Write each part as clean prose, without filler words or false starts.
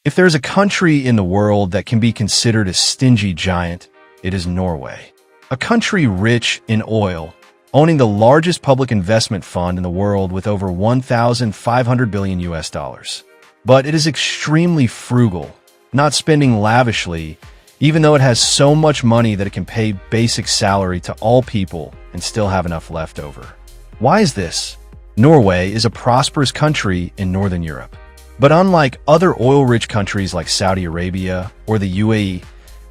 If there's a country in the world that can be considered a stingy giant, it is Norway. A country rich in oil, owning the largest public investment fund in the world with over 1,500 billion US dollars. But it is extremely frugal, not spending lavishly, even though it has so much money that it can pay basic salary to all people and still have enough left over. Why is this? Norway is a prosperous country in Northern Europe. But unlike other oil-rich countries like Saudi Arabia or the UAE,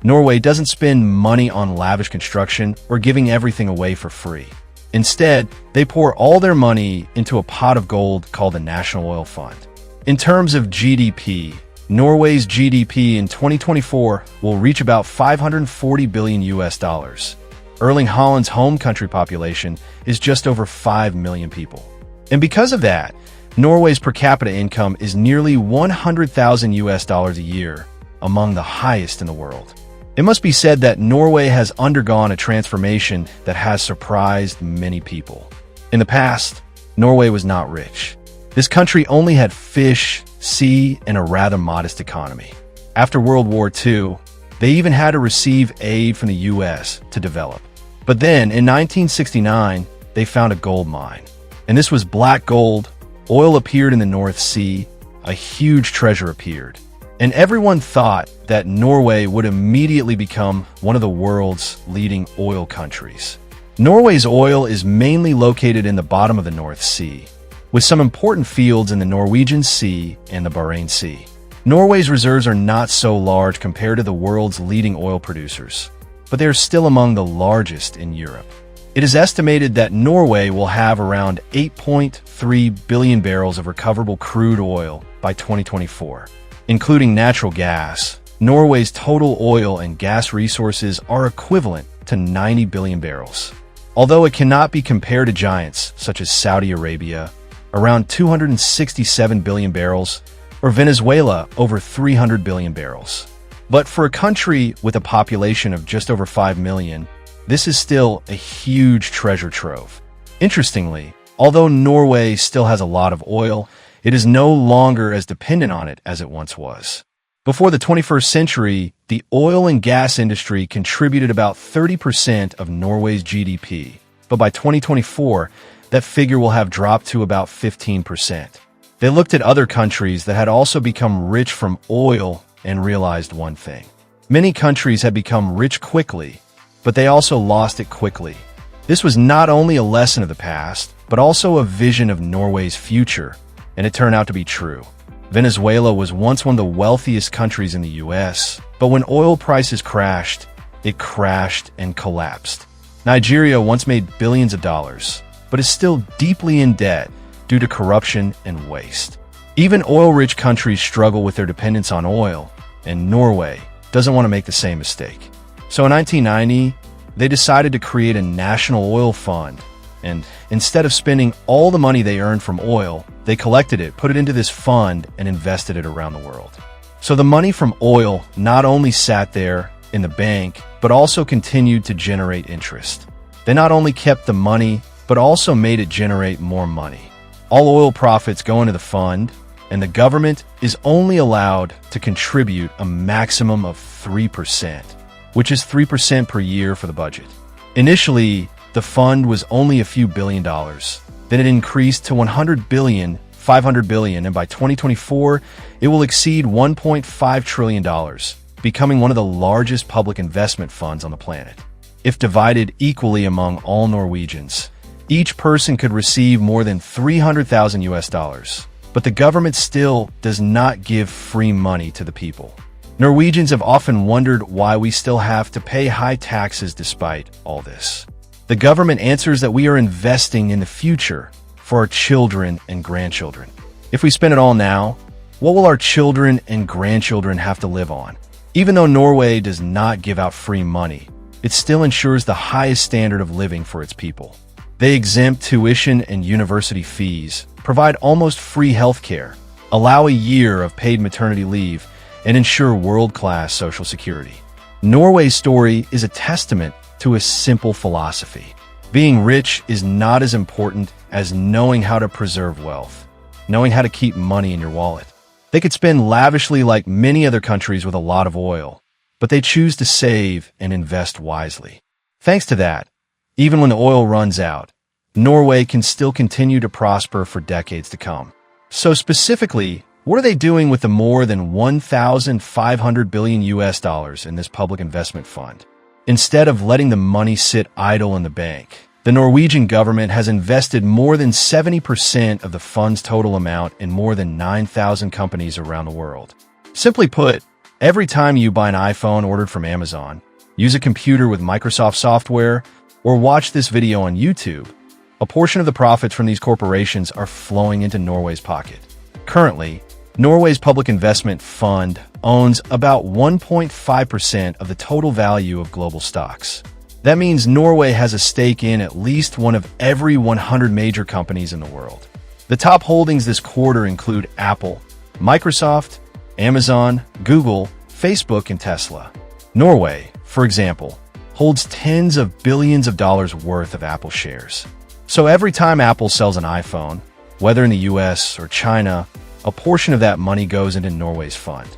Norway doesn't spend money on lavish construction or giving everything away for free. Instead, they pour all their money into a pot of gold called the National Oil Fund. In terms of GDP, Norway's GDP in 2024 will reach about 540 billion US dollars. Erling Haaland's home country population is just over 5 million people. And because of that, Norway's per capita income is nearly 100,000 US dollars a year, among the highest in the world. It must be said that Norway has undergone a transformation that has surprised many people. In the past, Norway was not rich. This country only had fish, sea, and a rather modest economy. After World War II, they even had to receive aid from the US to develop. But then, in 1969, they found a gold mine. And this was black gold. Oil appeared in the North Sea, a huge treasure appeared, and everyone thought that Norway would immediately become one of the world's leading oil countries. Norway's oil is mainly located in the bottom of the North Sea, with some important fields in the Norwegian Sea and the Barents Sea. Norway's reserves are not so large compared to the world's leading oil producers, but they are still among the largest in Europe. It is estimated that Norway will have around 8.3 billion barrels of recoverable crude oil by 2024. Including natural gas, Norway's total oil and gas resources are equivalent to 90 billion barrels. Although it cannot be compared to giants such as Saudi Arabia, around 267 billion barrels, or Venezuela, over 300 billion barrels. But for a country with a population of just over 5 million, this is still a huge treasure trove. Interestingly, although Norway still has a lot of oil, it is no longer as dependent on it as it once was. Before the 21st century, the oil and gas industry contributed about 30% of Norway's GDP, but by 2024, that figure will have dropped to about 15%. They looked at other countries that had also become rich from oil and realized one thing. Many countries had become rich quickly, but they also lost it quickly. This was not only a lesson of the past, but also a vision of Norway's future, and it turned out to be true. Venezuela was once one of the wealthiest countries in the US, but when oil prices crashed, it crashed and collapsed. Nigeria once made billions of dollars, but is still deeply in debt due to corruption and waste. Even oil-rich countries struggle with their dependence on oil, and Norway doesn't want to make the same mistake. So in 1990, they decided to create a national oil fund, and instead of spending all the money they earned from oil, they collected it, put it into this fund, and invested it around the world. So the money from oil not only sat there in the bank, but also continued to generate interest. They not only kept the money, but also made it generate more money. All oil profits go into the fund, and the government is only allowed to contribute a maximum of 3%. Which is 3% per year for the budget. Initially, the fund was only a few billion dollars. Then it increased to 100 billion, 500 billion, and by 2024, it will exceed $1.5 trillion, becoming one of the largest public investment funds on the planet. If divided equally among all Norwegians, each person could receive more than 300,000 US dollars. But the government still does not give free money to the people. Norwegians have often wondered why we still have to pay high taxes despite all this. The government answers that we are investing in the future for our children and grandchildren. If we spend it all now, what will our children and grandchildren have to live on? Even though Norway does not give out free money, it still ensures the highest standard of living for its people. They exempt tuition and university fees, provide almost free healthcare, allow a year of paid maternity leave, and ensure world-class social security. Norway's story is a testament to a simple philosophy. Being rich is not as important as knowing how to preserve wealth, knowing how to keep money in your wallet. They could spend lavishly like many other countries with a lot of oil, but they choose to save and invest wisely. Thanks to that, even when the oil runs out, Norway can still continue to prosper for decades to come. So specifically, what are they doing with the more than 1,500 billion US dollars in this public investment fund? Instead of letting the money sit idle in the bank, the Norwegian government has invested more than 70% of the fund's total amount in more than 9,000 companies around the world. Simply put, every time you buy an iPhone ordered from Amazon, use a computer with Microsoft software, or watch this video on YouTube, a portion of the profits from these corporations are flowing into Norway's pocket. Currently, Norway's public investment fund owns about 1.5% of the total value of global stocks. That means Norway has a stake in at least one of every 100 major companies in the world. The top holdings this quarter include Apple, Microsoft, Amazon, Google, Facebook, and Tesla. Norway, for example, holds tens of billions of dollars worth of Apple shares. So every time Apple sells an iPhone, whether in the US or China, a portion of that money goes into Norway's fund.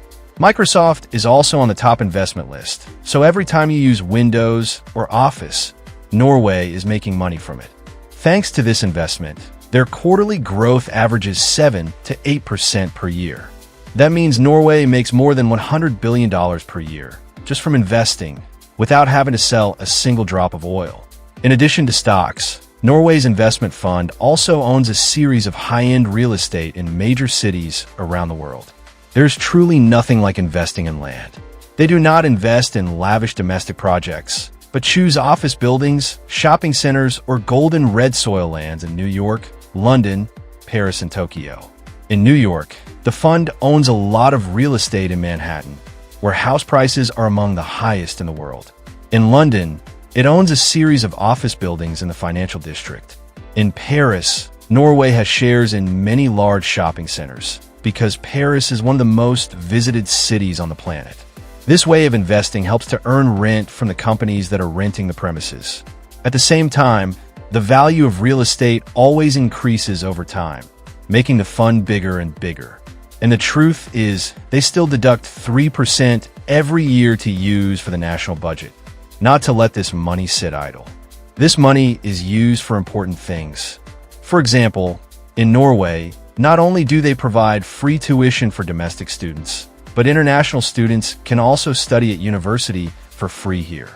Microsoft is also on the top investment list, so every time you use Windows or Office, Norway is making money from it. Thanks to this investment, their quarterly growth averages 7 to 8% per year. That means Norway makes more than $100 billion per year, just from investing, without having to sell a single drop of oil. In addition to stocks, Norway's investment fund also owns a series of high-end real estate in major cities around the world. There's truly nothing like investing in land. They do not invest in lavish domestic projects, but choose office buildings, shopping centers, or golden red soil lands in New York, London, Paris, and Tokyo. In New York, the fund owns a lot of real estate in Manhattan, where house prices are among the highest in the world. In London, it owns a series of office buildings in the financial district. In Paris, Norway has shares in many large shopping centers, because Paris is one of the most visited cities on the planet. This way of investing helps to earn rent from the companies that are renting the premises. At the same time, the value of real estate always increases over time, making the fund bigger and bigger. And the truth is, they still deduct 3% every year to use for the national budget, not to let this money sit idle. This money is used for important things. For example, in Norway, not only do they provide free tuition for domestic students, but international students can also study at university for free here.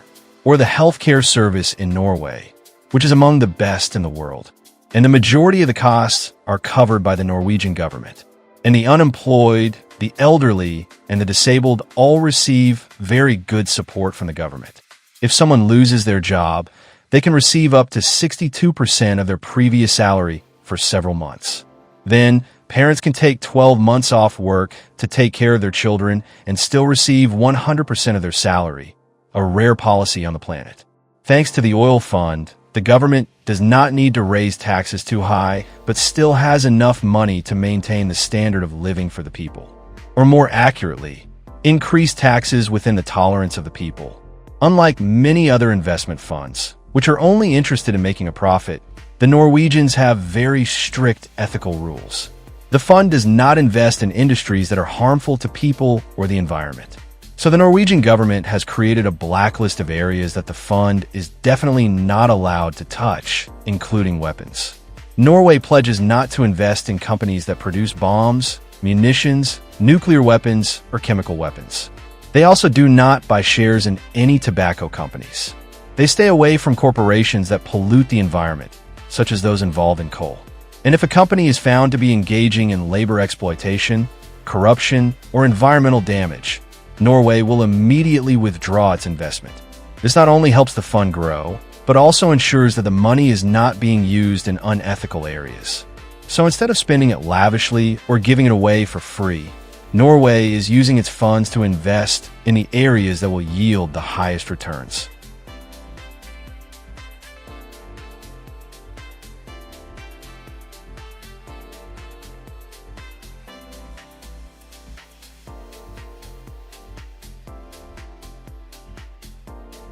Or the healthcare service in Norway, which is among the best in the world. And the majority of the costs are covered by the Norwegian government. And the unemployed, the elderly, and the disabled all receive very good support from the government. If someone loses their job, they can receive up to 62% of their previous salary for several months. Then, parents can take 12 months off work to take care of their children and still receive 100% of their salary, a rare policy on the planet. Thanks to the oil fund, the government does not need to raise taxes too high, but still has enough money to maintain the standard of living for the people. Or more accurately, increase taxes within the tolerance of the people. Unlike many other investment funds, which are only interested in making a profit, the Norwegians have very strict ethical rules. The fund does not invest in industries that are harmful to people or the environment. So the Norwegian government has created a blacklist of areas that the fund is definitely not allowed to touch, including weapons. Norway pledges not to invest in companies that produce bombs, munitions, nuclear weapons, or chemical weapons. They also do not buy shares in any tobacco companies. They stay away from corporations that pollute the environment, such as those involved in coal. And if a company is found to be engaging in labor exploitation, corruption, or environmental damage, Norway will immediately withdraw its investment. This not only helps the fund grow, but also ensures that the money is not being used in unethical areas. So instead of spending it lavishly or giving it away for free, Norway is using its funds to invest in the areas that will yield the highest returns.